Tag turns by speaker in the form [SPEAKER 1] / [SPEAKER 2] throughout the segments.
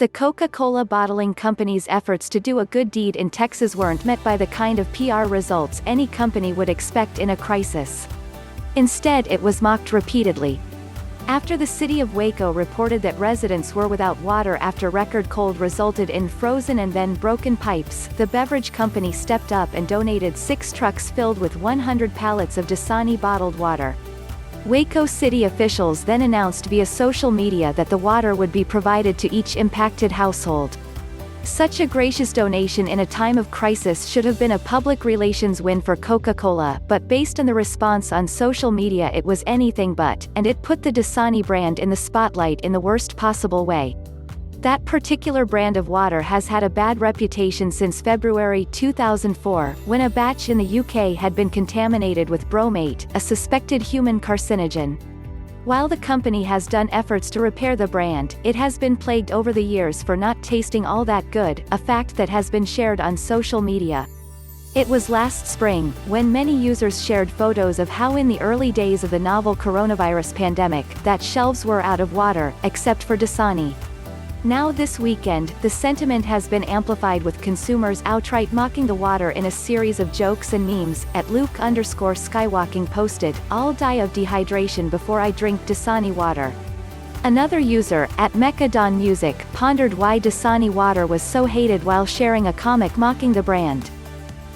[SPEAKER 1] The Coca-Cola bottling company's efforts to do a good deed in Texas weren't met by the kind of PR results any company would expect in a crisis. Instead, it was mocked repeatedly. After the city of Waco reported that residents were without water after record cold resulted in frozen and then broken pipes, the beverage company stepped up and donated 6 trucks filled with 100 pallets of Dasani bottled water. Waco city officials then announced via social media that the water would be provided to each impacted household. Such a gracious donation in a time of crisis should have been a public relations win for Coca-Cola, but based on the response on social media it was anything but, and it put the Dasani brand in the spotlight in the worst possible way. That particular brand of water has had a bad reputation since February 2004, when a batch in the UK had been contaminated with bromate, a suspected human carcinogen. While the company has done efforts to repair the brand, it has been plagued over the years for not tasting all that good, a fact that has been shared on social media. It was last spring, when many users shared photos of how in the early days of the novel coronavirus pandemic, that shelves were out of water, except for Dasani. Now this weekend, the sentiment has been amplified with consumers outright mocking the water in a series of jokes and memes. At Luke_Skywalking posted, "I'll die of dehydration before I drink Dasani water." Another user, at Mechadon Music, pondered why Dasani water was so hated while sharing a comic mocking the brand.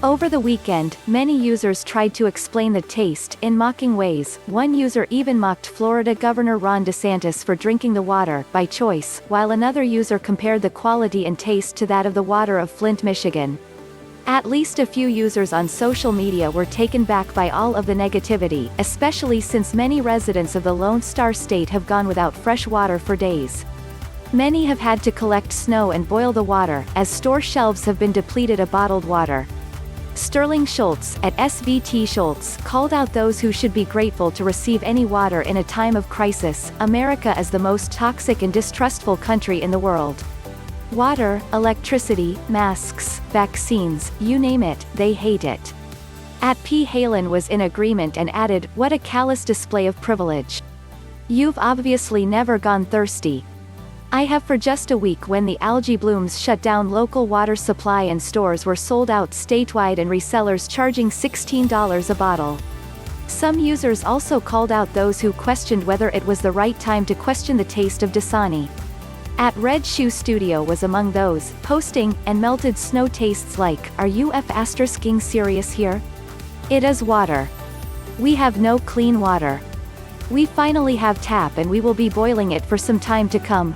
[SPEAKER 1] Over the weekend, many users tried to explain the taste in mocking ways. One user even mocked Florida Governor Ron DeSantis for drinking the water by choice, while another user compared the quality and taste to that of the water of Flint, Michigan. At least a few users on social media were taken back by all of the negativity, especially since many residents of the Lone Star State have gone without fresh water for days. Many have had to collect snow and boil the water, as store shelves have been depleted of bottled water. Sterling Schultz, at SVT Schultz, called out those who should be grateful to receive any water in a time of crisis. America is the most toxic and distrustful country in the world. Water, electricity, masks, vaccines, you name it, they hate it. At P. Halen was in agreement and added, "What a callous display of privilege. You've obviously never gone thirsty. I have for just a week." When the algae blooms shut down local water supply and stores were sold out statewide and resellers charging $16 a bottle. Some users also called out those who questioned whether it was the right time to question the taste of Dasani. At Red Shoe Studio was among those, posting, "And melted snow tastes like, are you f***ing serious here? It is water. We have no clean water. We finally have tap and we will be boiling it for some time to come."